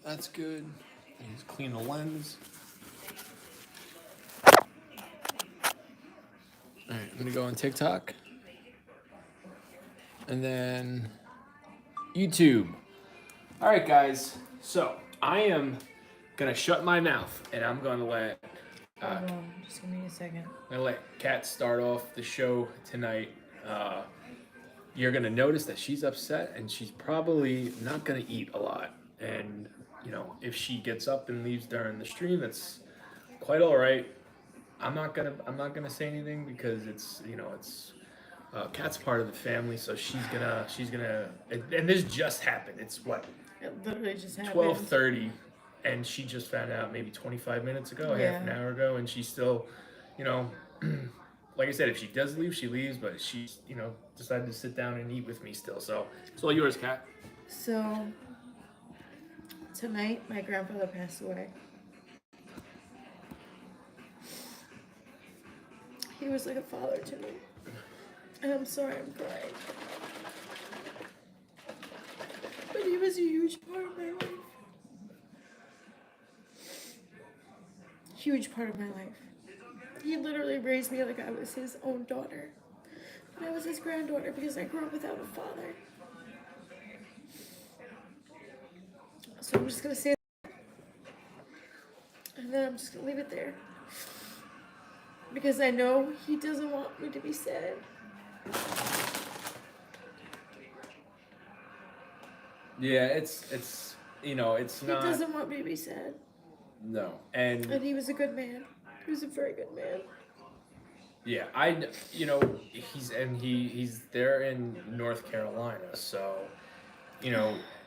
That's good. Just clean the lens. All right, I'm gonna go on TikTok, and then YouTube. All right, guys. So I am gonna shut my mouth, and I'm gonna let Hold on, just give me a second. Kat start off the show tonight. Uh, you're gonna notice that she's upset, and she's probably not gonna eat a lot. And if she gets up and leaves during the stream, that's quite all right. I'm not gonna say anything because it's Kat's part of the family, so she's gonna and this just happened. It's what It literally just happened. 12:30, and she just found out maybe 25 minutes ago, half an hour ago, and she's still, you know, like I said, if she does leave, she leaves, but she's decided to sit down and eat with me still. So it's all yours, Kat. So, tonight, my grandfather passed away. He was like a father to me. And I'm sorry I'm crying. But he was a huge part of my life. Huge part of my life. He literally raised me like I was his own daughter. And I was his granddaughter because I grew up without a father. So I'm just going to say that. And then I'm just going to leave it there. Because I know he doesn't want me to be sad. Yeah, it's He not. doesn't want me to be sad. No, and And he was a good man. He was a very good man. yeah, he's there in North Carolina, so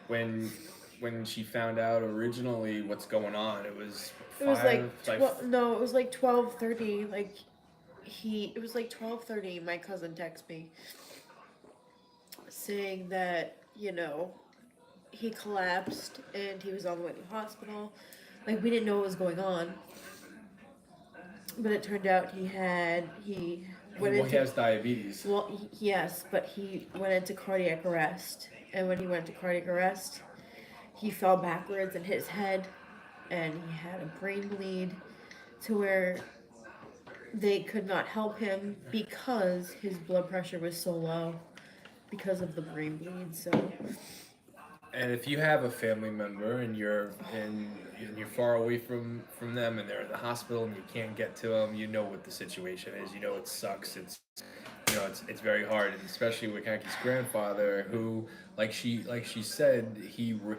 when she found out originally what's going on, it was It was five, no, it was like 12:30. It was like 12:30. My cousin texted me saying that he collapsed and he was on the way to the hospital. Like, we didn't know what was going on, but it turned out he has diabetes. Well, yes, but he went into cardiac arrest, and when he went into cardiac arrest, he fell backwards and hit his head, and he had a brain bleed to where they could not help him because his blood pressure was so low because of the brain bleed. So, And if you have a family member and you're far away from them and they're in the hospital and you can't get to them, you know what the situation is. You know it sucks. It's very hard, and especially with Kaki's grandfather, who, like she said,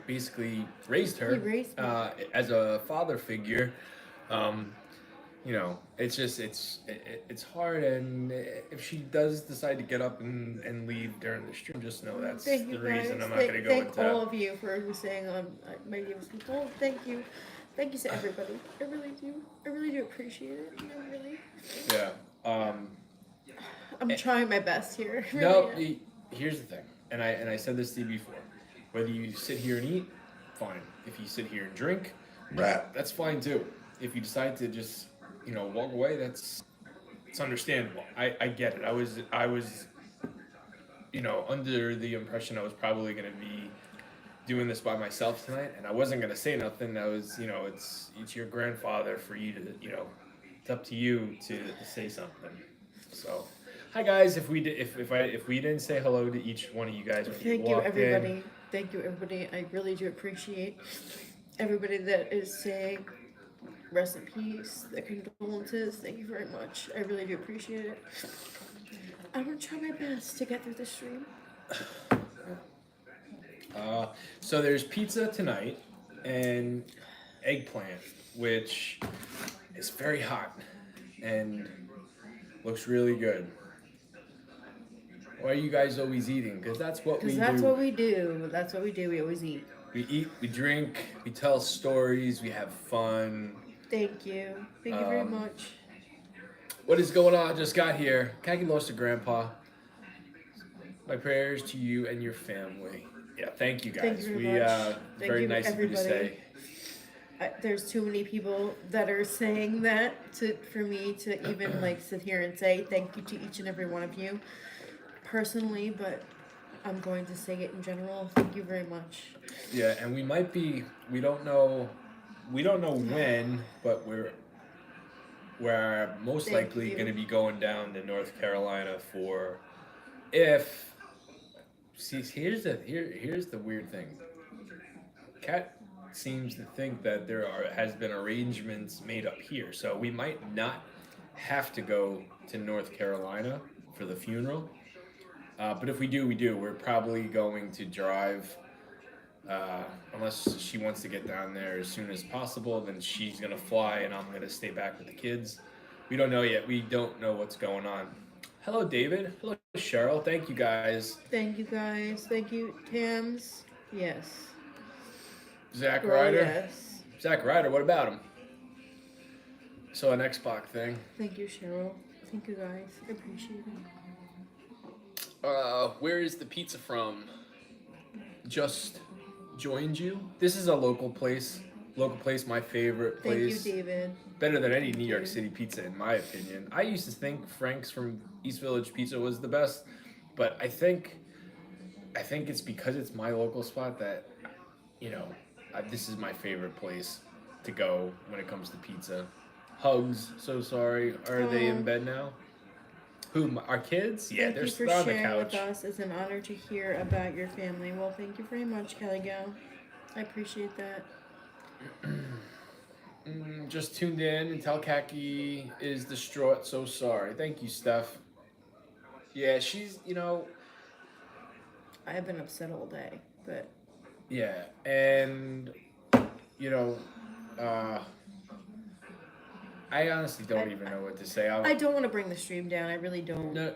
basically raised her He raised me. as a father figure. Um, it's just it's hard, and if she does decide to get up and leave during the stream, just know that's Thank you the guys. reason. I'm not going to go Thank into. all of you for saying my name's people. Thank you. Thank you to everybody. I really do. I really do appreciate it. I really. Yeah. I'm trying my best here. Really No, am. here's the thing, and I said this to you before. Whether you sit here and eat, fine. If you sit here and drink, that's fine too. If you decide to just walk away, it's understandable. I get it. I was under the impression I was probably gonna be doing this by myself tonight, and I wasn't gonna say nothing. That was it's your grandfather for you to it's up to you to say something. So, hi guys. If we didn't say hello to each one of you guys when you Thank you, walked everybody. in, Thank you, everybody. I really do appreciate everybody that is saying rest in peace, the condolences. Thank you very much. I really do appreciate it. I'm gonna try my best to get through the stream. so there's pizza tonight and eggplant, which is very hot and looks really good. Why are you guys always eating? Because that's what we Because that's do. what we do. That's what we do. We always eat. We eat, we drink, we tell stories, we have fun. Thank you. Thank you very much. What is going on? I just got here. Kaki lost a grandpa. My prayers to you and your family. Yeah, thank you guys. Thank you very much. Thank Very you, nice of you to everybody. say. There's too many people that are saying that for me to even sit here and say thank you to each and every one of you personally, but I'm going to say it in general. Thank you very much. Yeah, and we don't know when, but we're most Thank likely you. going to be going down to North Carolina for if see here's the weird thing. Kat seems to think that there are has been arrangements made up here, so we might not have to go to North Carolina for the funeral. But if we do, we do. We're probably going to drive, unless she wants to get down there as soon as possible. Then she's gonna fly, and I'm gonna stay back with the kids. We don't know yet. We don't know what's going on. Hello, David. Hello, Cheryl. Thank you guys. Thank you guys. Thank you, Tams. Yes. Zach Girl, Ryder. yes. Zach Ryder. What about him? So an Xbox thing. Thank you, Cheryl. Thank you guys. I appreciate it. Where is the pizza from? Just joined you. This is a local place. Local place, my favorite Thank you, place. David. Better than any Thank New York you. City pizza, in my opinion. I used to think Frank's from East Village Pizza was the best, but I think it's because it's my local spot that this is my favorite place to go when it comes to pizza. Hugs. So sorry. Are they in Oh. bed now? Who? Our kids? Yeah, Thank they're you for on the sharing with couch. us. It's an honor to hear about your family. Well, thank you very much, Kelly Gal. I appreciate that. Just tuned in and tell Kaki is distraught. So sorry. Thank you, Steph. Yeah, she's I have been upset all day, but yeah, and you know, uh, I honestly don't even know what to say. I don't want to bring the stream down. I really don't. No,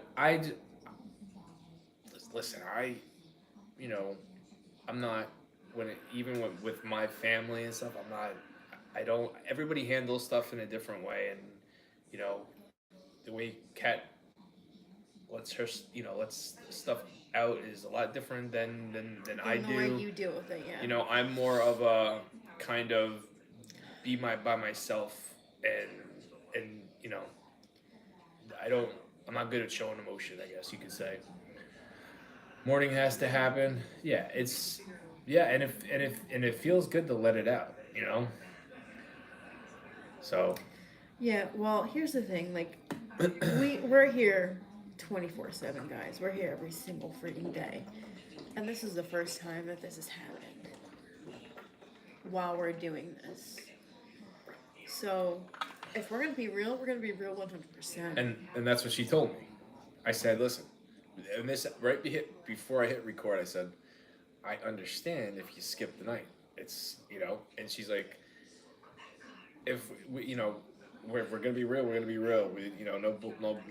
listen. You know, I'm not even with my family and stuff. I'm not. I don't. Everybody handles stuff in a different way, and you know, the way Kat lets stuff out is a lot different than I The way do. you deal with it, yeah. I'm more of a kind of be by myself, and I don't. I'm not good at showing emotion. I guess you could say. Morning has to happen. Yeah, and it feels good to let it out. So. Yeah, well, here's the thing. Like, we're here 24/7, guys. We're here every single freaking day. And this is the first time that this has happened while we're doing this. So, if we're going to be real, we're going to be real 100%. And that's what she told me. I said, listen, and this before I hit record, I said, I understand if you skip the night. It's and she's like, if we're gonna be real, we're gonna be real.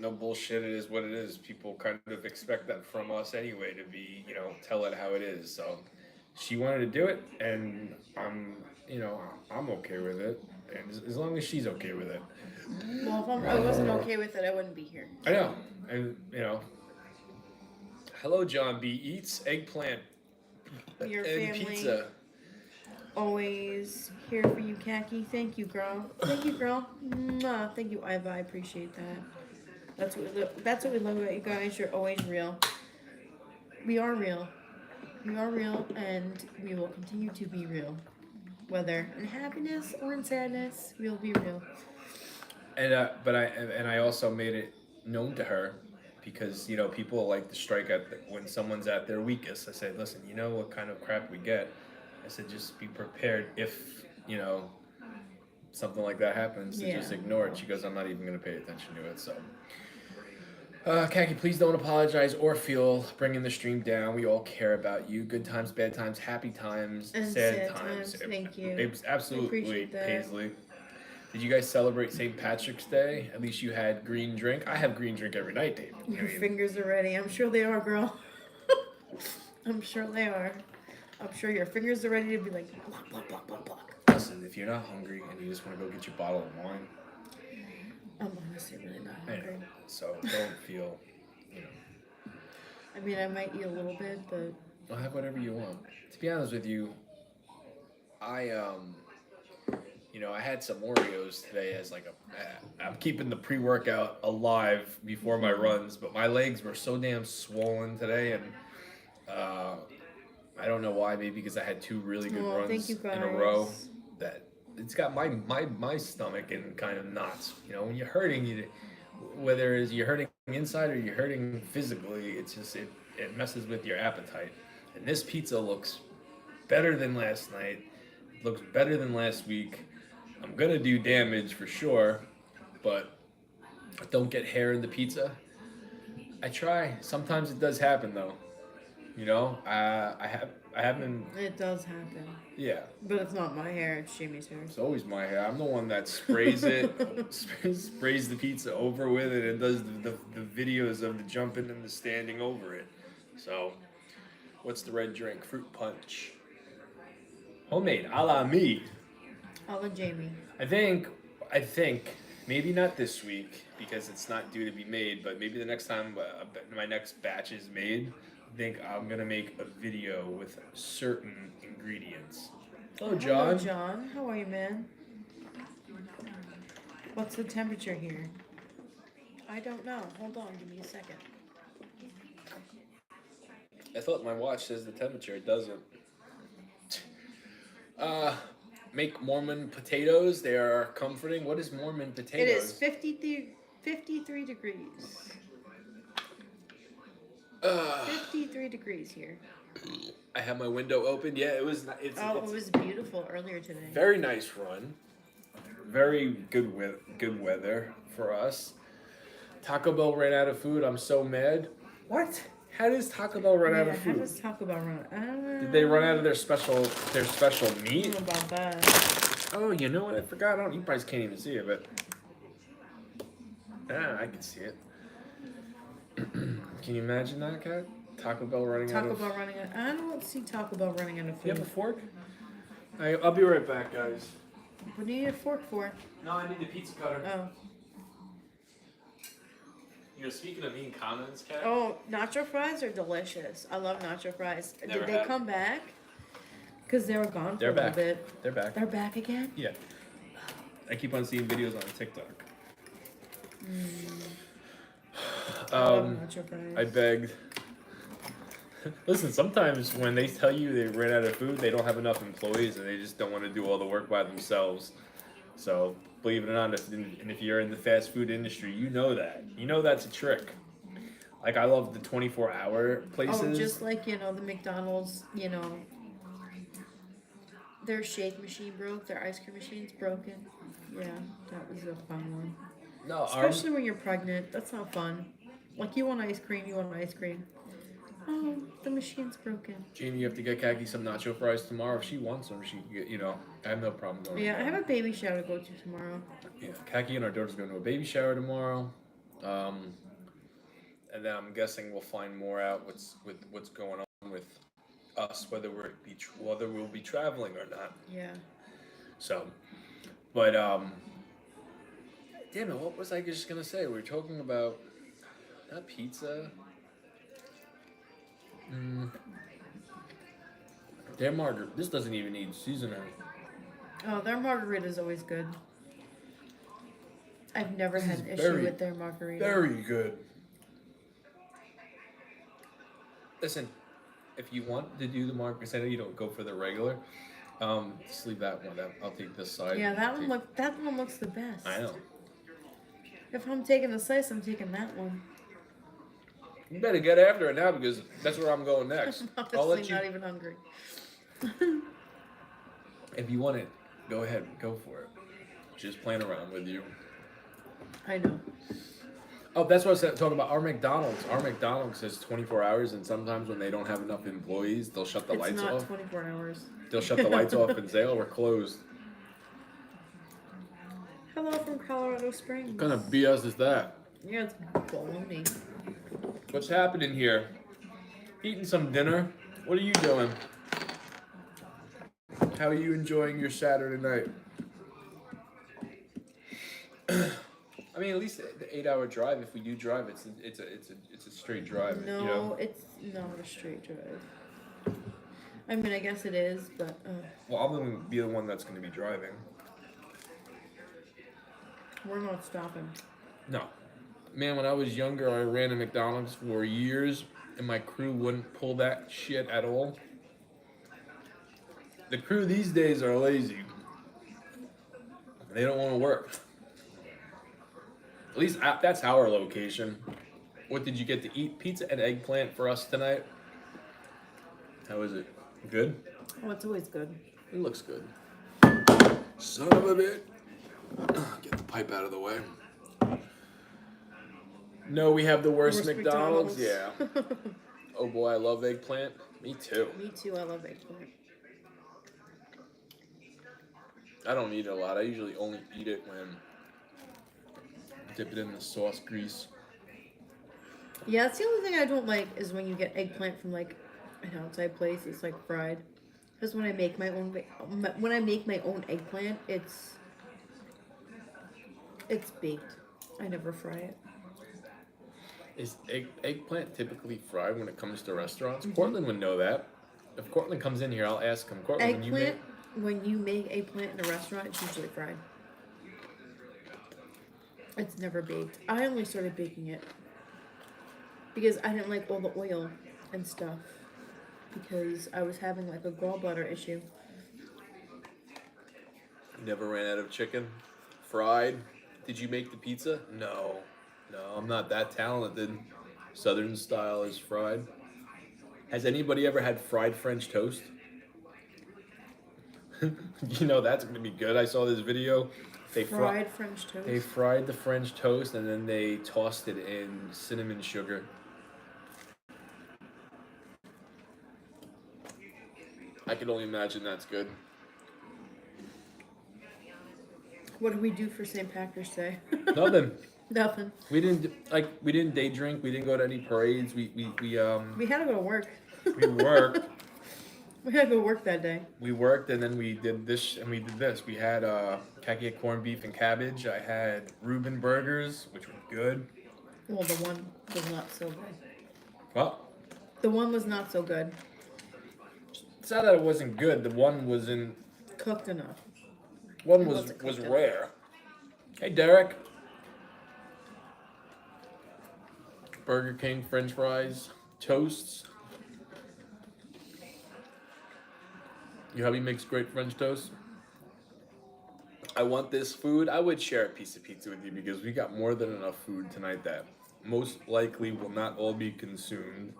No bullshit. It is what it is. People kind of expect that from us anyway to be tell it how it is. So she wanted to do it, and I'm okay with it, and as long as she's okay with it. Well, if I wasn't okay with it, I wouldn't be here. I know, and hello, John B. Eats Eggplant Your and family Pizza. always here for you, Khaki. Thank you, girl. Thank you, girl. Mwah. Thank you, Iva. I appreciate that. That's what we love about you guys. You're always real. We are real. We are real, and we will continue to be real. Whether in happiness or in sadness, we'll be real. And but I also made it known to her because people like to strike at when someone's at their weakest. I said, listen, you know what kind of crap we get. I said, just be prepared if something like that happens to just ignore it. She goes, I'm not even going to pay attention to it. So, Kaki, please don't apologize or feel bringing the stream down. We all care about you. Good times, bad times, happy times, And sad times. Thank you. It was absolutely appreciate that. Paisley. Did you guys celebrate St. Patrick's Day? At least you had green drink. I have green drink every night, David. Your fingers are ready. I'm sure they are, girl. I'm sure they are. I'm sure your fingers are ready to be like, block, block, block, block, block. Listen, if you're not hungry and you just want to go get your bottle of wine, I'm honestly really not hungry. So don't feel, I mean, I might eat a little bit, but I'll have whatever you want. To be honest with you, I had some Oreos today as like I'm keeping the pre-workout alive before my runs, but my legs were so damn swollen today, and Uh, I don't know why. Maybe because I had two really good Oh, thank runs you in a row. guys. That it's got my stomach in kind of knots. You know, when you're hurting, whether it's you're hurting inside or you're hurting physically, it's just it messes with your appetite. And this pizza looks better than last night. Looks better than last week. I'm gonna do damage for sure, but don't get hair in the pizza. I try. Sometimes it does happen though. You know, I haven't. It does happen. Yeah, But it's not my hair, it's Jimmy's hair. it's always my hair. I'm the one that sprays it, sprays the pizza over with it, and does the videos of the jumping and the standing over it. So, what's the red drink? Fruit punch. Homemade, a la me. I'll let Jamie. I think maybe not this week because it's not due to be made, but maybe the next time my next batch is made, I think I'm gonna make a video with certain ingredients. Oh, Hello, John. John. How are you, man? What's the temperature here? I don't know. Hold on, give me a second. I thought my watch says the temperature. It doesn't. Make Mormon potatoes. They are comforting. What is Mormon potatoes? It is 53 degrees. Uh, 53 degrees here. I have my window open. Yeah, it was. It's It was beautiful earlier today. very nice run. Very good weather for us. Taco Bell ran out of food. I'm so mad. What? How does Taco Bell run out of How food? does Taco Bell run? Did they run out of their special I meat? don't know about that. Oh, you know what? I forgot. You probably can't even see it, but I can see it. Can you imagine that, Kat? Taco Bell running out Taco of. Bell running out. I don't see Taco Bell running out of Do you have a food. fork? I'll be right back, guys. What do you need a fork for? No, I need the pizza cutter. Oh. You know, speaking of mean comments, Kat. Oh, nacho fries are delicious. I love nacho fries. Never Did they had come back? Because they were gone for They're a little back. bit. They're back. They're back again? Yeah. I keep on seeing videos on TikTok. I love nacho fries. I begged. Listen, sometimes when they tell you they ran out of food, they don't have enough employees and they just don't want to do all the work by themselves. So, believe it or not, if you're in the fast food industry, you know that. You know that's a trick. Like, I love the 24-hour places. Oh, just like, the McDonald's, their shake machine broke, their ice cream machine's broken. Yeah, that was a fun one. No, Especially when you're pregnant, that's not fun. Like, you want ice cream. Oh, the machine's broken. Jamie, you have to get Khaki some nacho fries tomorrow. If she wants them, she can get, I have no problem going. Yeah, I have a baby shower to go to tomorrow. Yeah, Khaki and our daughter's going to a baby shower tomorrow. And then I'm guessing we'll find more out what's going on with us, whether we'll be traveling or not. Yeah. So, but damn it, what was I just gonna say? We were talking about not pizza. Their margarita. This doesn't even need seasoning. Oh, their margarita's always good. I've never had an issue very, with their margarita. Very good. Listen, if you want to do the margarita, I know you don't go for the regular. Just leave that one. I'll take this side. Yeah, that one looks the best. I know. If I'm taking the slice, I'm taking that one. You better get after it now because that's where I'm going next. I'm I'll let honestly you. not even hungry. If you want it, go ahead, go for it. Just playing around with you. I know. Oh, that's what I was talking about. Our McDonald's says 24 hours, and sometimes when they don't have enough employees, they'll shut the It's lights not off. 24 hours. They'll shut the lights off and say, "Oh, we're closed." Hello from Colorado Springs. What kind of BS is that? Yeah, it's baloney. What's happening here? Eating some dinner? What are you doing? How are you enjoying your Saturday night? I mean, at least the 8-hour drive. If we do drive, it's a straight drive. No, it's not a straight drive. I mean, I guess it is, but. Well, I'm going to be the one that's going to be driving. We're not stopping. No. Man, when I was younger, I ran a McDonald's for years, and my crew wouldn't pull that shit at all. The crew these days are lazy. They don't want to work. At least that's our location. What did you get to eat? Pizza and eggplant for us tonight. How is it? Good? Oh, it's always good. It looks good. Son of a bit. Get the pipe out of the way. No, we have the worst McDonald's. Yeah. Oh boy, I love eggplant. Me too. Me too. I love eggplant. I don't eat it a lot. I usually only eat it when I dip it in the sauce grease. Yeah, that's the only thing I don't like is when you get eggplant from like an outside place. It's like fried. Because when I make my own eggplant, it's baked. I never fry it. Is eggplant typically fried when it comes to restaurants? Mm-hmm. Cortland would know that. If Cortland comes in here, I'll ask him. Cortland, When you make eggplant in a restaurant, it's usually fried. It's never baked. I only started baking it because I didn't like all the oil and stuff. Because I was having like a gallbladder issue. Never ran out of chicken. Fried. Did you make the pizza? No, I'm not that talented. Southern style is fried. Has anybody ever had fried French toast? You know that's gonna be good. I saw this video. Fried French toast. They fried the French toast and then they tossed it in cinnamon sugar. I can only imagine that's good. What did we do for St. Patrick's Day? Nothing. Nothing. We didn't day drink. We didn't go to any parades. We had to go to work. we worked. We had to go work that day. We worked and then we did this and we did this. We had khaki corned beef and cabbage. I had Reuben burgers, which were good. Well, the one was not so good. Well, The one was not so good. it's not that it wasn't good. The one wasn't. Cooked enough. One was rare. Hey, Derek. Burger King, French fries, toasts. Your hubby makes great French toast. I want this food. I would share a piece of pizza with you because we got more than enough food tonight that most likely will not all be consumed.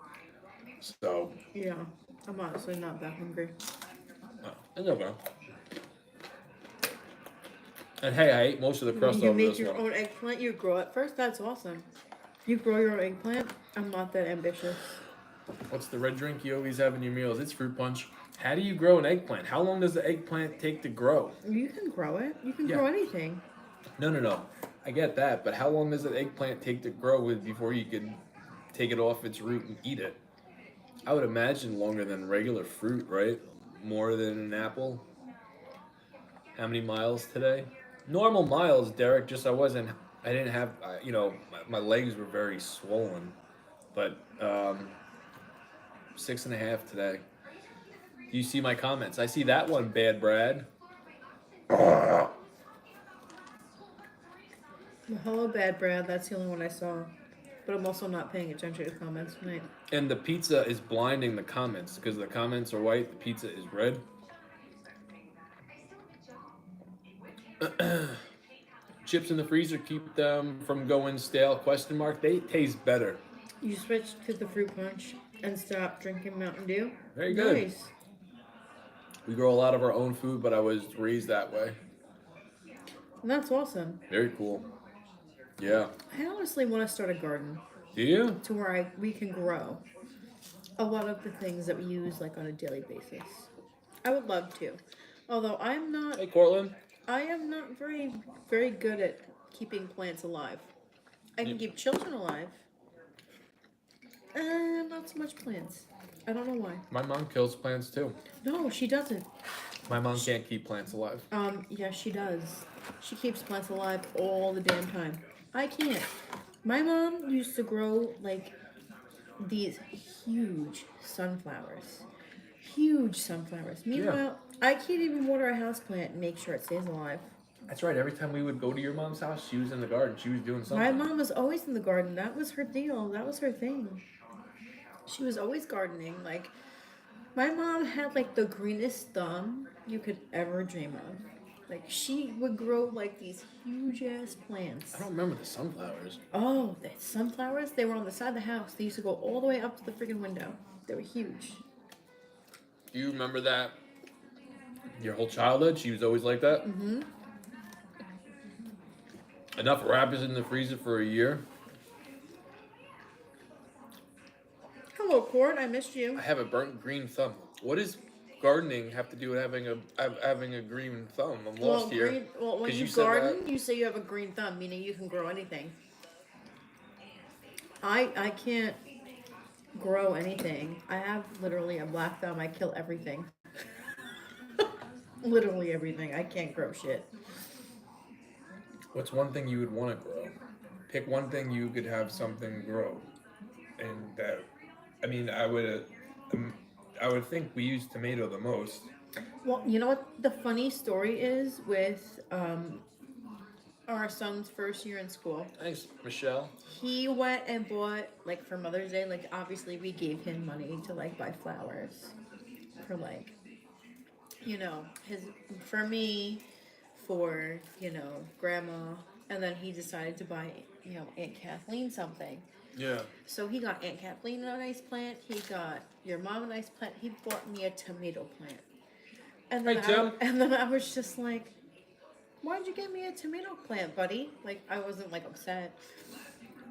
So. Yeah, I'm honestly not that hungry. Oh, it's okay. And hey, I ate most of the crust You over make this your one. own eggplant. You grow it first. That's awesome. You grow your own eggplant. I'm not that ambitious. What's the red drink you always have in your meals? It's fruit punch. How do you grow an eggplant? How long does the eggplant take to grow? You can grow it. You can Yeah. grow anything. No. I get that, but how long does an eggplant take to grow before you can take it off its root and eat it? I would imagine longer than regular fruit, right? More than an apple. How many miles today? Normal miles, Derek. Just I didn't have, my legs were very swollen, but 6.5 today. You see my comments. I see that one, Bad Brad. Well, hello, Bad Brad. That's the only one I saw. But I'm also not paying attention to comments tonight. And the pizza is blinding the comments because the comments are white, the pizza is red. Chips in the freezer keep them from going stale? ? They taste better. You switched to the fruit punch and stopped drinking Mountain Dew? Very good. Nice. We grow a lot of our own food, but I was raised that way. That's awesome. Very cool. Yeah. I honestly want to start a garden. Do you? To where we can grow a lot of the things that we use like on a daily basis. I would love to. Although Hey, Cortland. I am not very, very good at keeping plants alive. I can keep children alive. Not so much plants. I don't know why. My mom kills plants too. No, she doesn't. My mom can't keep plants alive. Yeah, she does. She keeps plants alive all the damn time. I can't. My mom used to grow like these huge sunflowers. Meanwhile, I can't even water a houseplant and make sure it stays alive. That's right. Every time we would go to your mom's house, she was in the garden. She was doing something. My mom was always in the garden. That was her deal. That was her thing. She was always gardening. Like, my mom had like the greenest thumb you could ever dream of. Like, she would grow like these huge ass plants. I don't remember the sunflowers. Oh, the sunflowers, they were on the side of the house. They used to go all the way up to the freaking window. They were huge. Do you remember that? Your whole childhood, she was always like that? Mm-hmm. Enough wrappers in the freezer for a year. Hello, Cord. I missed you. I have a burnt green thumb. What does gardening have to do with having a green thumb? I'm lost here. When 'Cause you said garden, that. you say you have a green thumb, meaning you can grow anything. I can't grow anything. I have literally a black thumb. I kill everything. Literally everything. I can't grow shit. What's one thing you would want to grow? Pick one thing you could have something grow, and that. I mean, I would think we use tomato the most. Well, you know what the funny story is with our son's first year in school? Thanks, Michelle. He went and bought, like, for Mother's Day, like, obviously we gave him money to, like, buy flowers for, like, for me, for, grandma, and then he decided to buy, Aunt Kathleen something. Yeah. So he got Aunt Kathleen a nice plant, he got your mom a nice plant, he bought me a tomato plant. And then, Hey, Tim. and then I was just like, why'd you get me a tomato plant, buddy? Like, I wasn't, like, upset.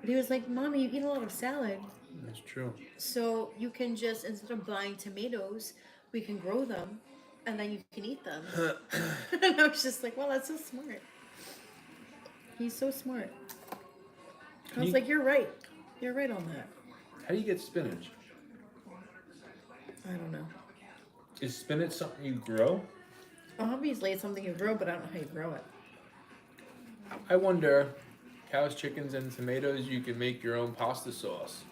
But he was like, Mommy, you eat a lot of salad. That's true. So you can just, instead of buying tomatoes, we can grow them, and then you can eat them. And I was just like, well, that's so smart. He's so smart. I was like, you're right. You're right on that. How do you get spinach? I don't know. Is spinach something you grow? Obviously, it's something you grow, but I don't know how you grow it. I wonder, cows, chickens, and tomatoes, you can make your own pasta sauce.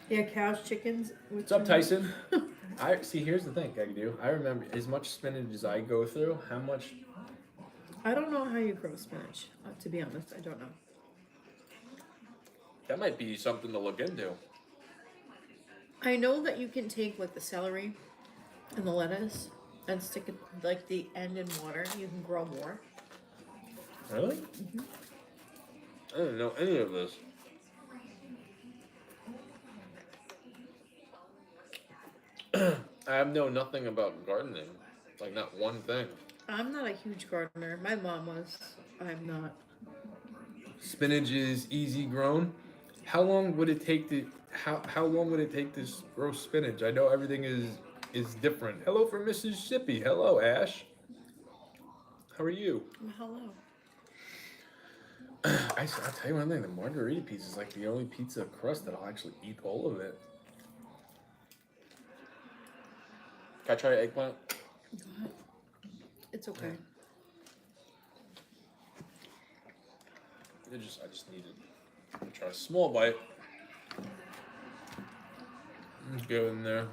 Yeah, cows, chickens. What's up, Tyson? Here's the thing, Kakadu. I remember as much spinach as I go through, how much. I don't know how you grow spinach. To be honest, I don't know. That might be something to look into. I know that you can take, like, the celery and the lettuce and stick it, like, the end in water. You can grow more. Really? Mm-hmm. I didn't know any of this. I know nothing about gardening. Like, not one thing. I'm not a huge gardener. My mom was. I'm not. Spinach is easy grown. How long would it take to how long would it take to grow spinach? I know everything is different. Hello from Mississippi. Hello, Ash. How are you? Hello. I'll tell you one thing. The margarita pizza is like the only pizza crust that I'll actually eat all of it. Can I try eggplant? Go ahead. It's okay. I just need to try a small bite. Let's go in there.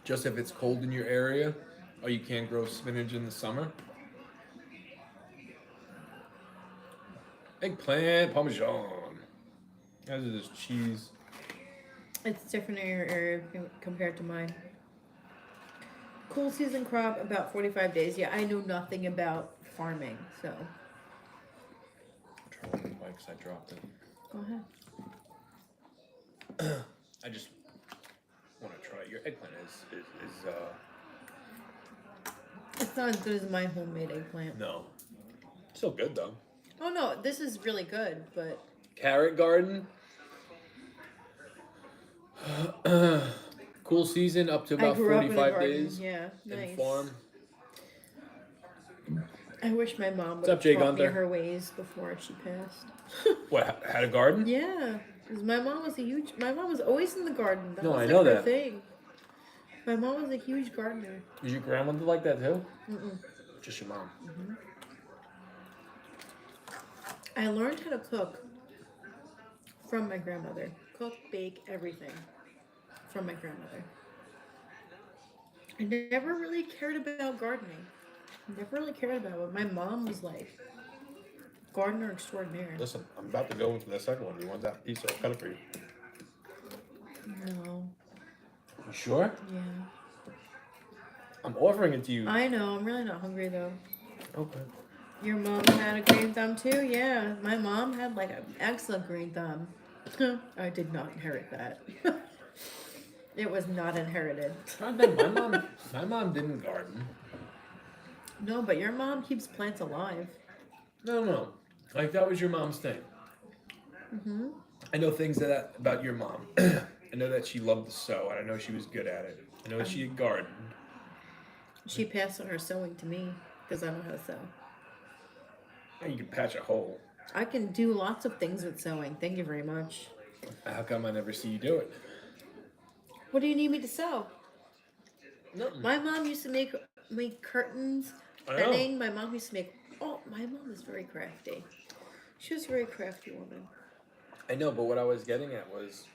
Just if it's cold in your area, or you can't grow spinach in the summer. Eggplant parmesan. As is this cheese. It's different in your area compared to mine. Cool season crop, about 45 days. Yeah, I know nothing about farming, so. I'll try one bite because I dropped it. Go ahead. I just want to try it. Your eggplant is It's not as good as my homemade eggplant. no. Still good though. Oh no, this is really good, but Carrot garden. Cool season up to I about grew up in a 45 garden. days. Yeah, nice. And farm. I wish my mom would What's up, have Jay taught me Gunther? her ways before she passed. What, had a garden? Yeah, because my mom was always in the garden. That No, was I like know her that. thing. My mom was a huge gardener. Was your grandmother like that too? Mm-mm. Just your mom. Mm-hmm. I learned how to cook from my grandmother. Cook, bake, everything from my grandmother. I never really cared about gardening. Never really cared about it. My mom was like Gardener extraordinaire. Listen, I'm about to go into the second one. You want that piece? I'll cut it for you. No. You sure? Yeah. I'm offering it to you. I know. I'm really not hungry though. Okay. Your mom had a green thumb too? Yeah. My mom had like an excellent green thumb. I did not inherit that. It was not inherited. My mom didn't garden. No, but your mom keeps plants alive. No. Like that was your mom's thing. Mm-hmm. I know things about your mom. I know that she loved to sew, and I know she was good at it. I know she had gardened. She passed on her sewing to me because I know how to sew. And you can patch a hole. I can do lots of things with sewing. Thank you very much. How come I never see you do it? What do you need me to sew? Nothing. My mom used to make curtains, bedding. My mom used to make. Oh, my mom was very crafty. She was a very crafty woman. I know, but what I was getting at was,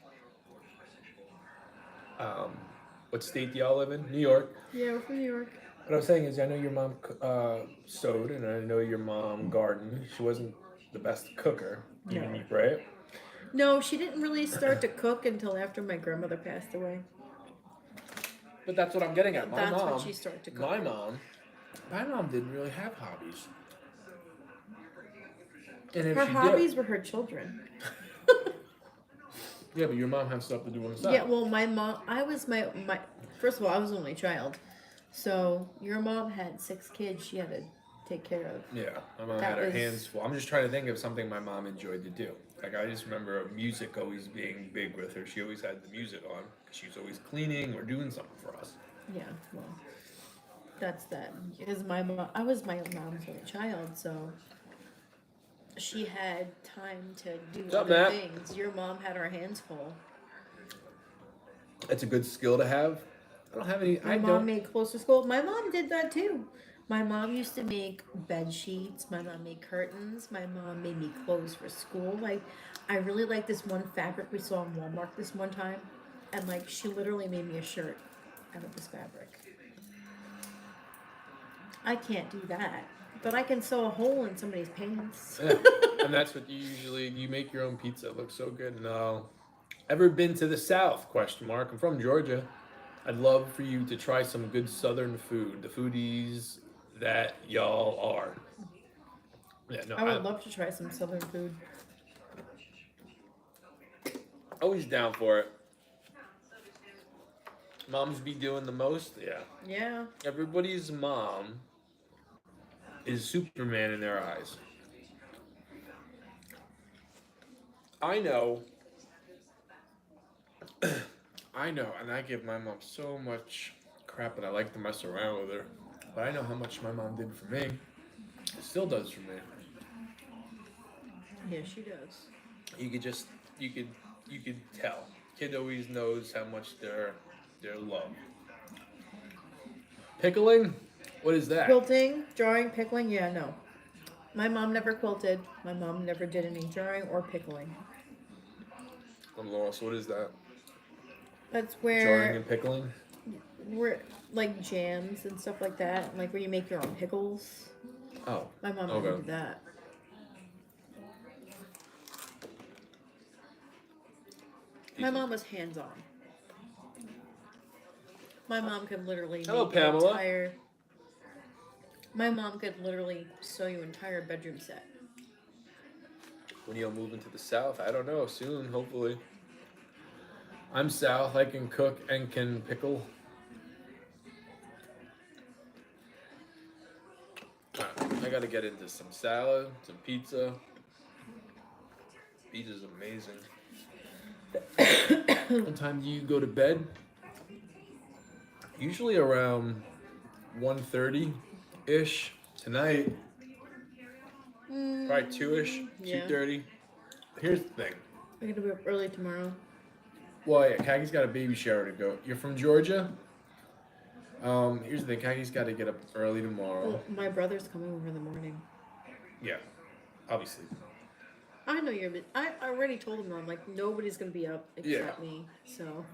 what state do y'all live in? New York. Yeah, we're from New York. What I was saying is, I know your mom sewed, and I know your mom gardened. She wasn't the best cooker, right? No, she didn't really start to cook until after my grandmother passed away. But that's what I'm getting at. That's when she started to cook. My mom didn't really have hobbies. And if Her she hobbies were her children. Yeah, but your mom had stuff to do on the side. Yeah, well, my mom, I was my first of all, I was the only child. So your mom had 6 kids she had to take care of. Yeah, my mom had her hands full. I'm just trying to think of something my mom enjoyed to do. Like, I just remember music always being big with her. She always had the music on. She was always cleaning or doing something for us. Yeah, well, that's that. Because I was my mom's only child, so she had time to do other things. Your mom had her hands full. It's a good skill to have. I don't have any. My mom made clothes for school. My mom did that too. My mom used to make bed sheets. My mom made curtains. My mom made me clothes for school. Like, I really like this one fabric we saw in Walmart this one time, and like she literally made me a shirt out of this fabric. I can't do that, but I can sew a hole in somebody's pants. Yeah. And that's what you make your own pizza. It looks so good. No. Ever been to the South? ? I'm from Georgia. I'd love for you to try some good Southern food. The foodies that y'all are. Yeah, no. I would love to try some Southern food. Always down for it. Moms be doing the most? Yeah. Yeah. Everybody's mom is Superman in their eyes. I know, and I give my mom so much crap, and I like to mess around with her. But I know how much my mom did for me. Still does for me. Yeah, she does. You could tell. Kid always knows how much they're loved. Pickling? What is that? Quilting, drawing, pickling. Yeah, no. My mom never quilted. My mom never did any drawing or pickling. I'm lost. What is that? That's where Drawing and pickling? Where like jams and stuff like that, like where you make your own pickles. Oh. My mom never did that. My mom was hands-on. My mom could literally make Pamela. entire. My mom could literally sew you an entire bedroom set. When you'll move into the South? I don't know. Soon, hopefully. I'm South. I can cook and can pickle. I gotta get into some salad, some pizza. Pizza's amazing. What time do you go to bed? Usually around 1:30-ish. Tonight, probably 2-ish, 2:30. Here's the thing. I gotta be up early tomorrow. Well, yeah, Kagi's got a baby shower to go. You're from Georgia? Here's the thing. Kagi's got to get up early tomorrow. Well, my brother's coming over in the morning. Yeah, obviously. I know I already told him, I'm like, nobody's gonna be up except me. So.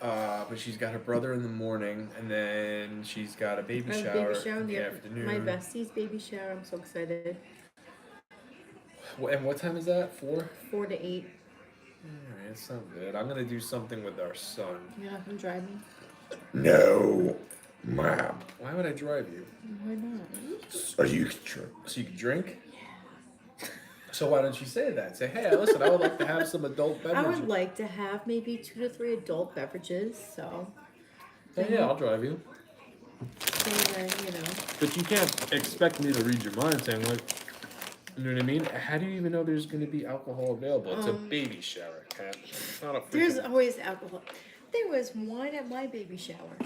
But she's got her brother in the morning, and then she's got a baby shower in the afternoon. My bestie's baby shower. I'm so excited. And what time is that? 4? 4 to 8. Alright, it's not good. I'm gonna do something with our son. You're not gonna drive me? No, Mom. Why would I drive you? Why not? So you can drink. So you can drink? So why don't you say that? Say, hey, listen, I would like to have some adult I beverages. would like to have maybe 2 to 3 adult beverages, so. Yeah, I'll drive you. So then, But you can't expect me to read your mind saying, like, you know what I mean? How do you even know there's going to be alcohol available? It's a baby shower, Kat. It's not a freaking... There's always alcohol. There was wine at my baby shower.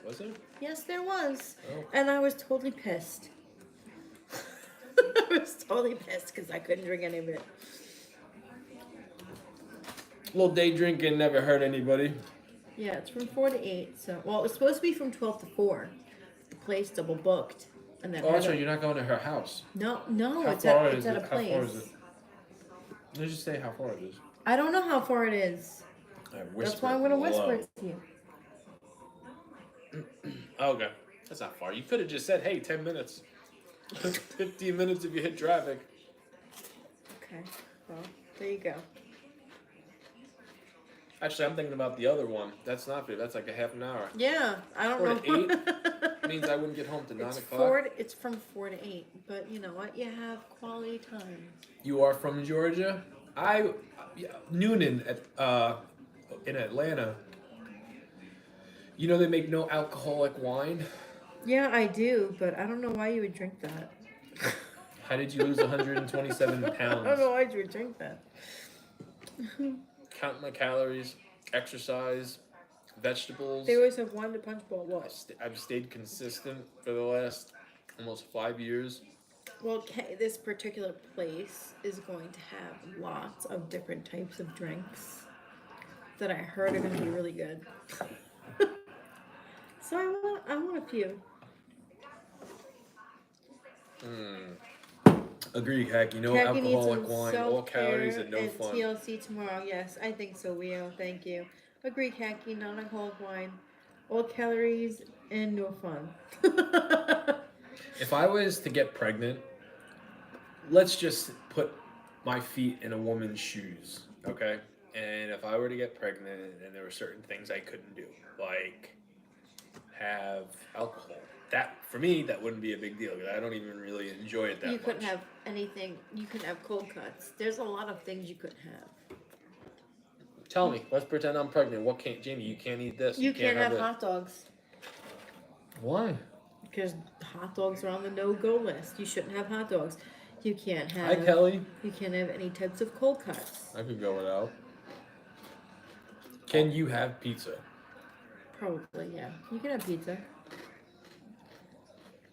Was there? Yes, there was. Oh. And I was totally pissed. I was totally pissed because I couldn't drink any of it. Little day drinking never hurt anybody. Yeah, it's from 4 to 8. So, well, it was supposed to be from 12 to 4. The place double booked. And then Oh, that's right. You're not going to her house. No, How it's far at is a it? place. How far is it? Let's just say how far it is. I don't know how far it is. That's why I'm going to whisper it to you. Okay. That's not far. You could have just said, hey, 10 minutes. 15 minutes if you hit traffic. Okay. Well, there you go. Actually, I'm thinking about the other one. That's not fair. That's like a half an hour. Yeah, I don't 4 know. to 8 means I wouldn't get home to 9 o'clock. It's from 4 to 8. But you know what? You have quality time. You are from Georgia? Noonan in Atlanta. You know they make no alcoholic wine? Yeah, I do, but I don't know why you would drink that. How did you lose 127 I don't know pounds? why you would drink that. Count my calories, exercise, vegetables. They always have one to punch bowl. What? I've stayed consistent for the last almost 5 years. Well, this particular place is going to have lots of different types of drinks that I heard are going to be really good. So I want a few. Agree, Hack. You know, Khaki needs alcoholic some wine, all calories self-care and no fun. TLC tomorrow. Yes, I think so, Leo. Thank you. Agree, Khaki. Non-alcoholic wine, all calories and no fun. If I was to get pregnant, let's just put my feet in a woman's shoes, okay? And if I were to get pregnant and there were certain things I couldn't do, like have alcohol, that for me that wouldn't be a big deal because I don't even really enjoy it that much. You couldn't have anything. You couldn't have cold cuts. There's a lot of things you couldn't have. Tell me. Let's pretend I'm pregnant. What can't Jamie? You can't eat this. You can't have that. hot dogs Why? because hot dogs are on the no-go list. You shouldn't have hot dogs. You can't have. Hi, Kelly. You can't have any types of cold cuts. I could go without. Can you have pizza? Probably, yeah. You can have pizza.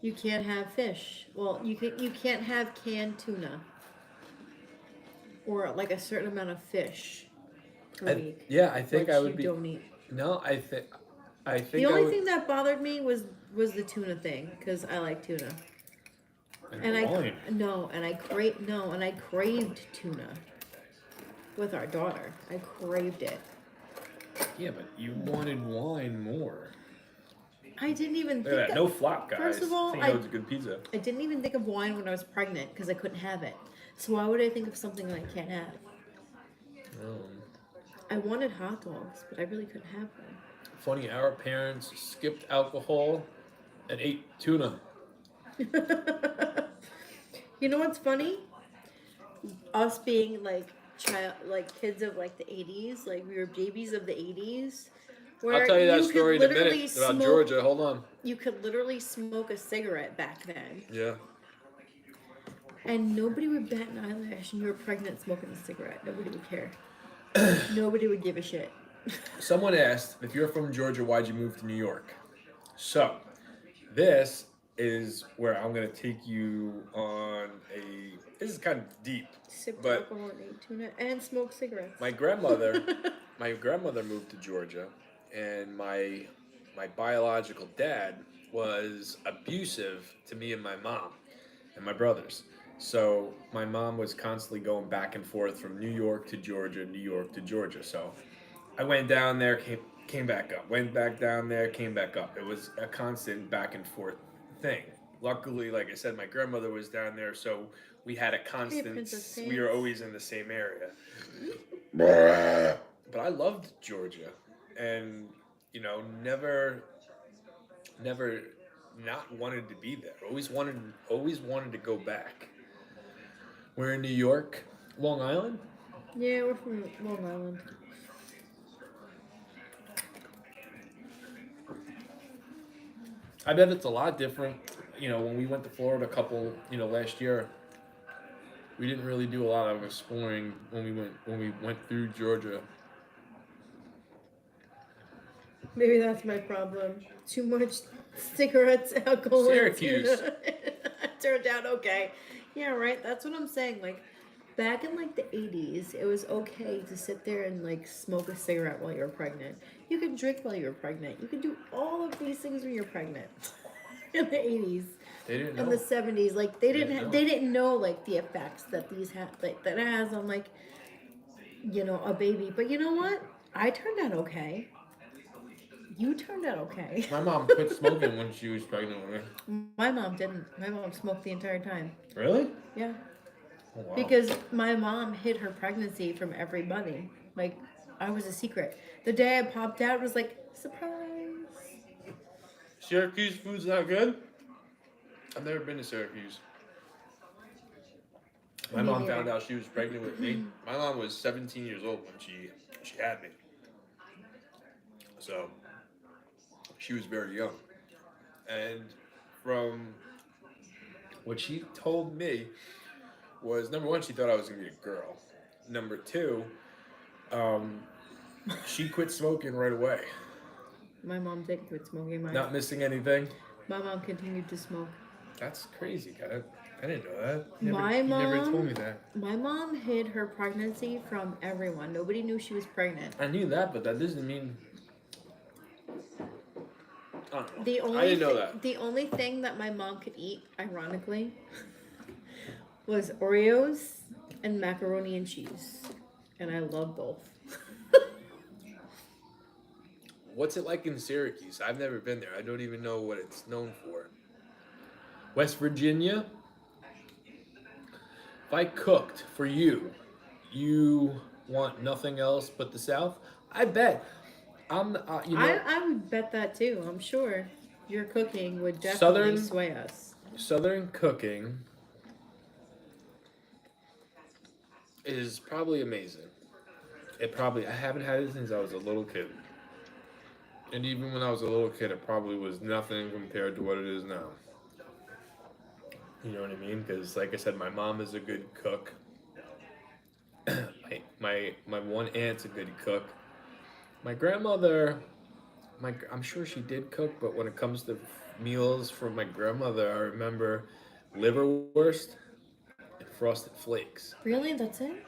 You can't have fish. Well, you can't have canned tuna. Or like a certain amount of fish per week. Yeah, I think which I would you be. don't eat. No, I think. The only thing that bothered me was the tuna thing because I like tuna. And I craved tuna with our daughter. I craved it. Yeah, but you wanted wine more. I didn't even Look think at that. No flop, guys. First of all, I think it's a good pizza. I didn't even think of wine when I was pregnant because I couldn't have it. So why would I think of something that I can't have? I wanted hot dogs, but I really couldn't have them. Funny, our parents skipped alcohol and ate tuna. You know what's funny? Us being like kids of like the 80s, like we were babies of the 80s. I'll tell you that story in a minute about Georgia. Hold on. You could literally smoke a cigarette back then. Yeah. And nobody would bat an eyelash and you were pregnant smoking a cigarette. Nobody would care. Nobody would give a shit. Someone asked, if you're from Georgia, why'd you move to New York? So, this is where I'm going to take you on this is kind of deep. Sip but alcohol and eat tuna and smoke cigarettes. My grandmother moved to Georgia, and my biological dad was abusive to me and my mom and my brothers. So my mom was constantly going back and forth from New York to Georgia, New York to Georgia. So I went down there, came back up, went back down there, came back up. It was a constant back and forth thing. luckily, like I said, my grandmother was down there, so we had a Hey, constant. Princess We were Pants. always in the same area. But I loved Georgia, and never not wanted to be there. Always wanted to go back. We're in New York, Long Island. Yeah, we're from Long Island. I bet it's a lot different. When we went to Florida a couple, last year, we didn't really do a lot of exploring when we went through Georgia. Maybe that's my problem. Too much cigarettes, alcohol, and Syracuse. tuna. Turned out okay. Yeah, right. That's what I'm saying. Like, back in like the 80s, it was okay to sit there and like smoke a cigarette while you're pregnant. You can drink while you're pregnant. You can do all of these things when you're pregnant. In the 80s, They didn't in know. the 70s, like they Didn't didn't know. they didn't know like the effects that these have like that it has on like a baby. But you know what? I turned out okay. You turned out okay. My mom quit smoking when she was pregnant with me. My mom didn't. My mom smoked the entire time. Really? Yeah. Oh, wow. Because my mom hid her pregnancy from everybody. Like, I was a secret. The day I popped out, it was like, surprise. Syracuse food's not good? I've never been to Syracuse. My Me mom neither. found out she was pregnant with me. My mom was 17 years old when she had me. So she was very young. And from what she told me was, number one, she thought I was going to be a girl. Number two, she quit smoking right away. My mom did quit smoking. Not missing anything. My mom continued to smoke. That's crazy. I didn't know that. My You never mom- told me that. My mom hid her pregnancy from everyone. Nobody knew she was pregnant. I knew that, but that doesn't mean. I don't know. The only I didn't know that. The only thing that my mom could eat, ironically, was Oreos and macaroni and cheese. And I love both. What's it like in Syracuse? I've never been there. I don't even know what it's known for. West Virginia. If I cooked for you, you want nothing else but the South? I bet. I would bet that too. I'm sure your cooking would definitely Southern- sway us. Southern cooking is probably amazing. I haven't had it since I was a little kid. And even when I was a little kid, it probably was nothing compared to what it is now. You know what I mean? Because, like I said, my mom is a good cook. my one aunt's a good cook. My grandmother, I'm sure she did cook, but when it comes to meals from my grandmother, I remember liverwurst and frosted flakes. Really? That's it?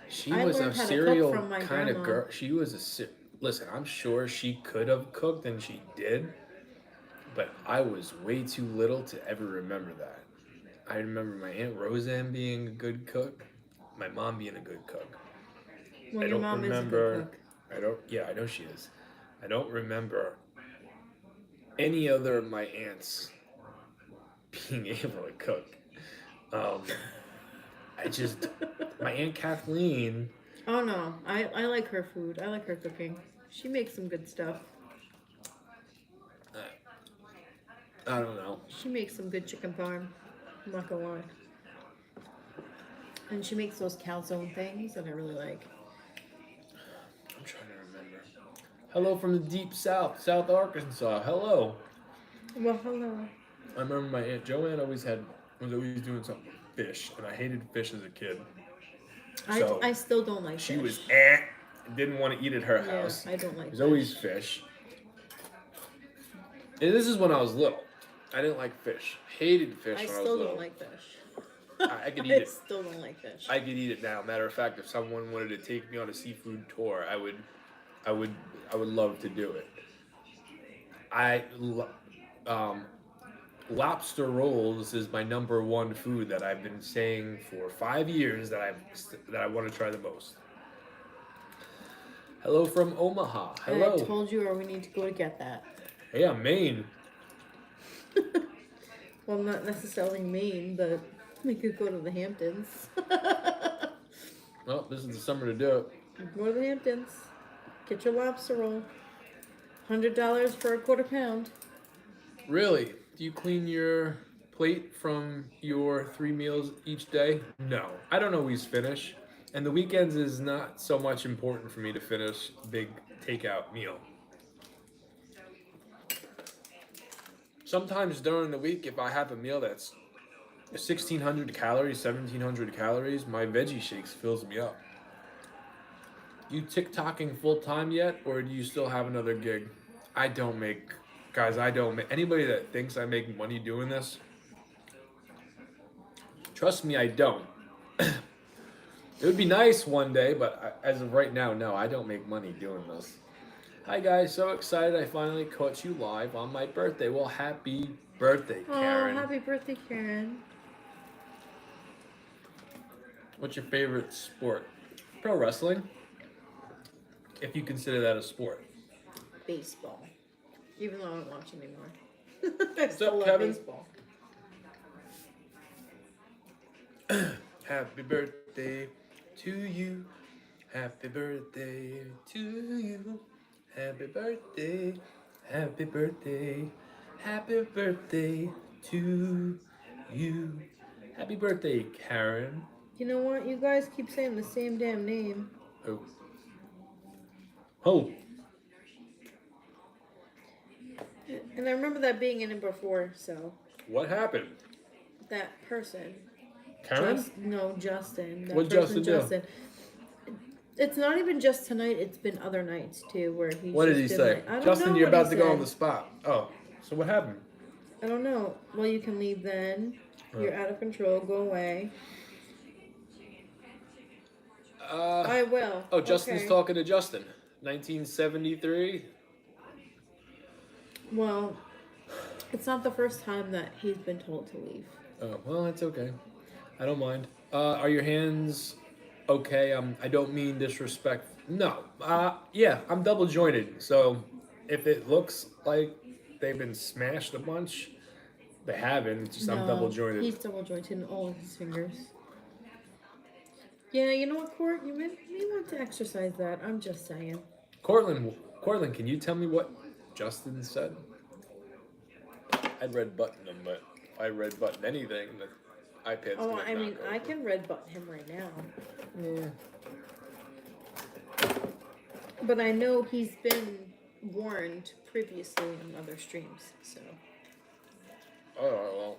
She I was a learned how to cereal cook from my kind of grandma. girl. She was listen. I'm sure she could have cooked, and she did, but I was way too little to ever remember that. I remember my Aunt Roseanne being a good cook, my mom being a good cook. Well, I your don't mom remember. is a good cook. I know she is. I don't remember any other of my aunts being able to cook. My Aunt Kathleen. Oh no, I like her food. I like her cooking. She makes some good stuff. I don't know. She makes some good chicken parm. I'm not gonna lie. And she makes those calzone things that I really like. I'm trying to remember. Hello from the deep south, South Arkansas. Hello. Well, hello. I remember my Aunt Joanne was always doing something with fish, and I hated fish as a kid. So I still don't like she fish. was didn't want to eat at her Yeah, house. I don't like There's fish. always fish. And this is when I was little. I didn't like fish. Hated fish I when I was still little. don't like fish. I could eat I it. still don't like fish. I could eat it now. Matter of fact, if someone wanted to take me on a seafood tour, I would love to do it. Lobster rolls is my number one food that I've been saying for 5 years that I want to try the most. Hello from Omaha. Hello. I told you, or we need to go to get that. Hey, I'm Maine. Well, not necessarily Maine, but we could go to the Hamptons. Well, this is the summer to do it. Go to the Hamptons. Get your lobster roll. $100 for a quarter pound. Really? Do you clean your plate from your 3 meals each day? No. I don't always finish. And the weekends is not so much important for me to finish a big takeout meal. Sometimes during the week, if I have a meal that's 1,600 calories, 1,700 calories, my veggie shakes fills me up. You TikToking full time yet, or do you still have another gig? I don't make, guys. I don't make. Anybody that thinks I make money doing this, trust me, I don't. It would be nice one day, but as of right now, no, I don't make money doing this. Hi guys, so excited I finally caught you live on my birthday. Well, happy birthday, Karen. Oh, happy birthday, Karen. What's your favorite sport? Pro wrestling, if you consider that a sport. Baseball. Even though I don't watch anymore. I What's still up, love Kevin? baseball. Happy birthday to you. Happy birthday to you. Happy birthday. Happy birthday. Happy birthday to you. Happy birthday, Karen. You know what? You guys keep saying the same damn name. Oh. Oh. And I remember that being in it before, so. What happened? That person. Karen? Justin. That What'd person, Justin do? It's not even just tonight, it's been other nights too where he's What did just he been say? like, I don't Justin, know you're what he about to go on said. the spot. Oh, so what happened? I don't know. Well, you can leave then. You're out of control. Go away. I will. Oh, Justin's Okay. talking to Justin. 1973. Well, it's not the first time that he's been told to leave. Oh, well, that's okay. I don't mind. Are your hands okay? I don't mean disrespect. No. Yeah, I'm double jointed. So if it looks like they've been smashed a bunch, they haven't. It's just I'm double jointed. He's double jointed in all of his fingers. Yeah, you know what, Court? You may want to exercise that. I'm just saying. Cortland, can you tell me what Justin said? I'd red button him, but if I red button anything, the iPad's Oh, gonna I mean, knock I over. can red button him right now. Yeah. But I know he's been warned previously in other streams, so. Oh, well.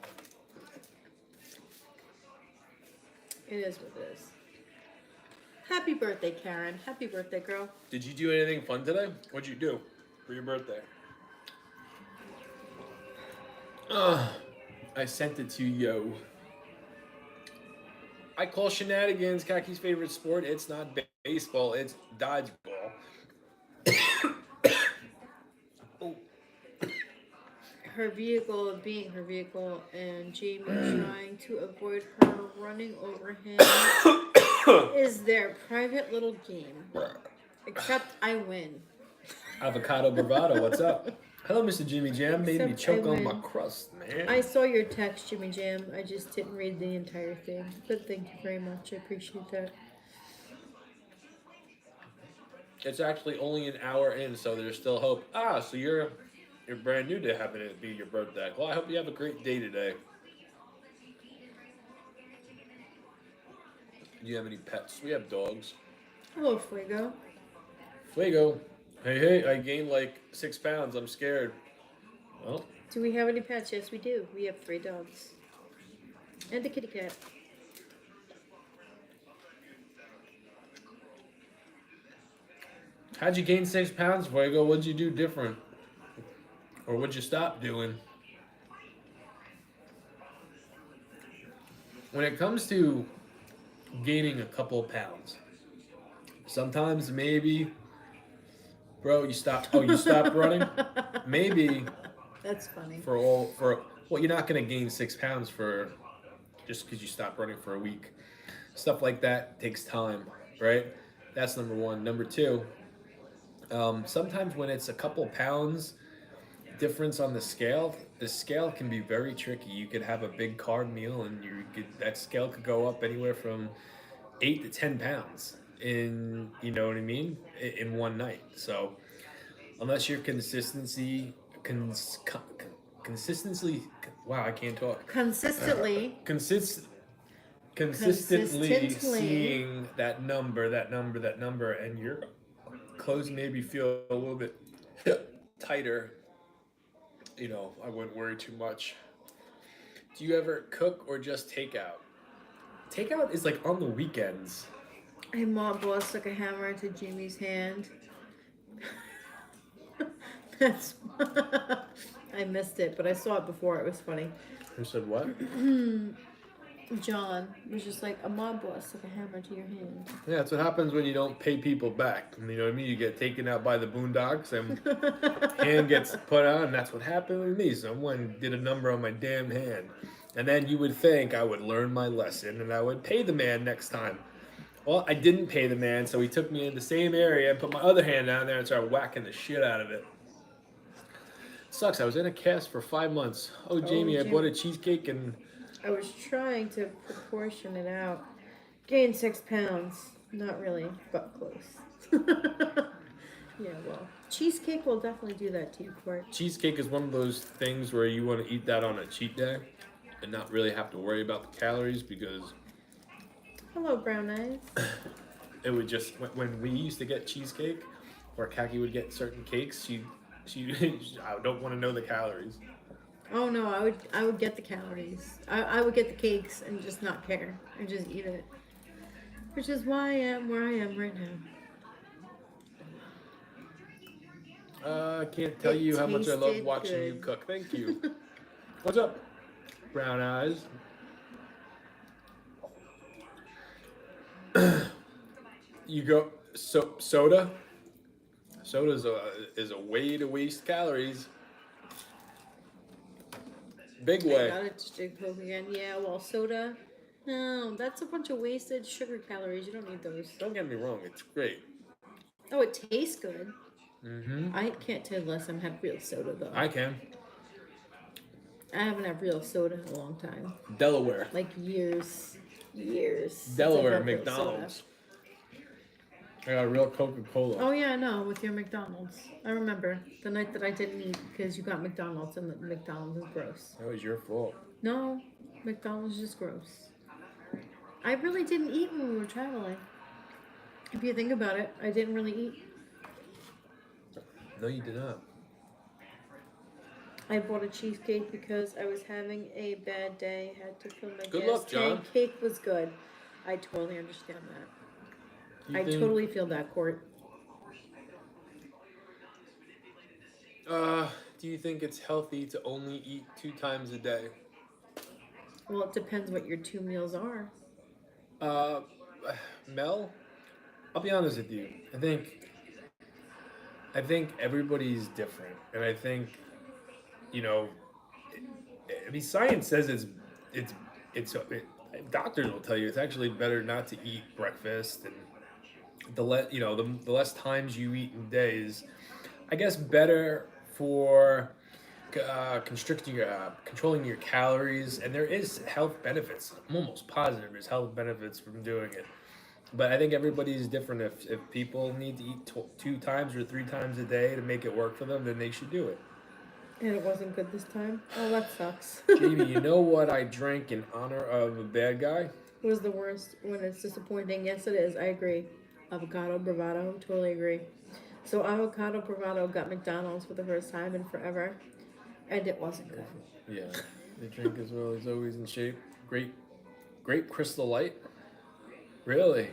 It is what it is. Happy birthday, Karen. Happy birthday, girl. Did you do anything fun today? What'd you do for your birthday? I sent it to you. I call shenanigans Kaki's favorite sport. It's not baseball, it's dodgeball. Oh. Her vehicle being her vehicle, and Jamie trying to avoid her running over him is their private little game. Except I win. Avocado bravado, what's up? Hello, Mr. Jimmy Jam. Made me Except choke I on my win. crust, man. I saw your text, Jimmy Jam. I just didn't read the entire thing. But thank you very much. I appreciate that. It's actually only an hour in, so there's still hope. So you're brand new to having it be your birthday. Well, I hope you have a great day today. Do you have any pets? We have dogs. Hello, Fuego. Fuego. Hey, I gained like 6 pounds. I'm scared. Well, Do we have any pets? Yes, we do. We have 3 dogs. And a kitty cat. how'd you gain 6 pounds, Fuego? What'd you do different? Or what'd you stop doing? When it comes to gaining a couple of pounds, sometimes maybe, bro, you stopped running? Maybe That's funny. well, you're not gonna gain 6 pounds for just because you stop running for a week. Stuff like that takes time, right? That's number one. Number two, sometimes when it's a couple pounds, difference on the scale can be very tricky. You could have a big carb meal, and that scale could go up anywhere from 8 to 10 pounds in, you know what I mean, in one night. So unless you're cons, con, consistently, wow, I can't talk. Consistently. Consist consistently Consistently. seeing that number, and your clothes maybe feel a little bit tighter, I wouldn't worry too much. Do you ever cook or just take out? Takeout is like on the weekends. A mob boss took a hammer into Jimmy's hand. That's. I missed it, but I saw it before. It was funny. Who said what? John was just like, a mob boss took a hammer to your hand. Yeah, that's what happens when you don't pay people back. You know what I mean? You get taken out by the boondocks and hand gets put on. And that's what happened with me. Someone did a number on my damn hand. And then you would think I would learn my lesson and I would pay the man next time. Well, I didn't pay the man, so he took me in the same area and put my other hand down there and started whacking the shit out of it. Sucks. I was in a cast for 5 months. Oh, Jamie, I bought a cheesecake and... I was trying to proportion it out. Gained 6 pounds. Not really, but close. Yeah, well, cheesecake will definitely do that to you, Court. Cheesecake is one of those things where you want to eat that on a cheat day and not really have to worry about the calories because... Hello, Brown Eyes. It would just... When we used to get cheesecake, or Kaki would get certain cakes, she I don't want to know the calories. Oh no, I would get the calories. I would get the cakes and just not care and just eat it. Which is why I am where I am right now. I can't tell you how much I love watching good. you cook. Thank you. What's up, Brown Eyes? You go soda. Soda is a way to waste calories. Big way. I got it to drink Coke again. Yeah, well, soda. No, that's a bunch of wasted sugar calories. You don't need those. Don't get me wrong, it's great. Oh, it tastes good. Mm-hmm. I can't tell unless I've had real soda though. I can. I haven't had real soda in a long time. Delaware. Like years. Since Delaware, I've had real soda. McDonald's. I got a real Coca-Cola. Oh yeah, I know, with your McDonald's. I remember the night that I didn't eat because you got McDonald's and the McDonald's is gross. That was your fault. No, McDonald's is just gross. I really didn't eat when we were traveling. If you think about it, I didn't really eat. No, you did not. I bought a cheesecake because I was having a bad day. Had to fill my Good gas luck, John. tank. Cake was good. I totally understand that. Totally feel that, Court. Do you think it's healthy to only eat 2 times a day? Well, it depends what your 2 meals are. Mel, I'll be honest with you. I think everybody's different, and I think, science says doctors will tell you it's actually better not to eat breakfast, and the less times you eat in days, I guess, better for controlling your calories, and there is health benefits. I'm almost positive there's health benefits from doing it, but I think everybody's different. If people need to eat 2 times or 3 times a day to make it work for them, then they should do it. And it wasn't good this time. Oh, that sucks. Jamie, you know what I drank in honor of a bad guy? It was the worst when it's disappointing. Yes, it is. I agree. Avocado bravado. Totally agree. So avocado bravado got McDonald's for the first time in forever, and it wasn't good. Yeah, the drink as well is always in shape. Grape Crystal Light. Really?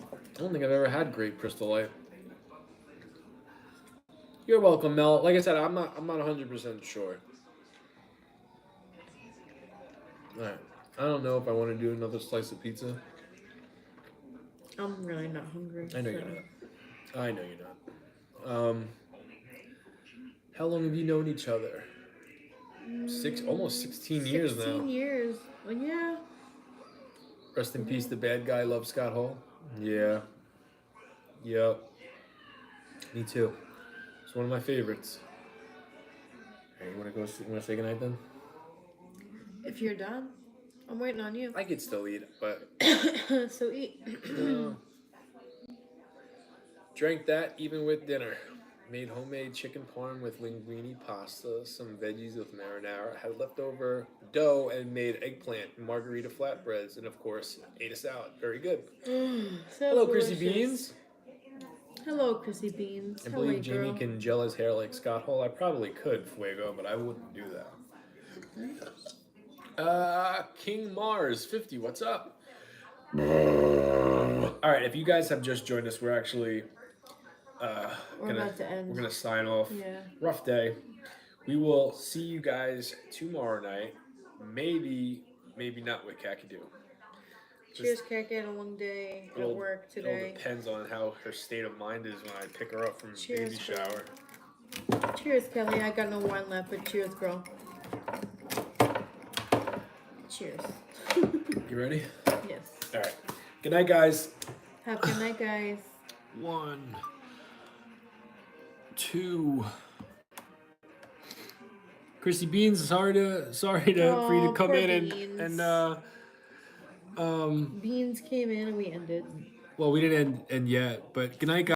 I don't think I've ever had Grape Crystal Light. You're welcome, Mel. Like I said, I'm not 100% sure. All right. I don't know if I want to do another slice of pizza. I'm really not hungry. I know you're not. I know you're not. How long have you known each other? Almost 16 years now. 16 years. Well, yeah. Rest in peace, the bad guy. Love Scott Hall. Yeah. Yep. Me too. It's one of my favorites. Hey, you want to go? You want to say goodnight then? If you're done, I'm waiting on you. I could still eat, but So eat. drank that even with dinner. Made homemade chicken parm with linguine pasta, some veggies with marinara. Had leftover dough and made eggplant margarita flatbreads, and of course ate a salad. Very good. So Hello, Chrissy delicious. Beans. Hello, Chrissy Beans. I How are believe you, Jamie girl? can gel his hair like Scott Hall. I probably could, Fuego, but I wouldn't do that. King Mars 50, what's up? All right, if you guys have just joined us, we're actually We're about to end. we're gonna sign off. Yeah. Rough day. We will see you guys tomorrow night. Maybe not with Kakadu. Cheers, Kat. Had a long day at work It all today. depends on how her state of mind is when I pick her up from Cheers, baby girl. shower. Cheers, Kelly. I got no wine left, but cheers, girl. Cheers. You ready? Yes. All right. Good night, guys. Have a good night, guys. 1, 2. Chrissy Beans, sorry to for you to come poor in Beans. and Beans came in and we ended. well, we didn't end yet, but good night, guys.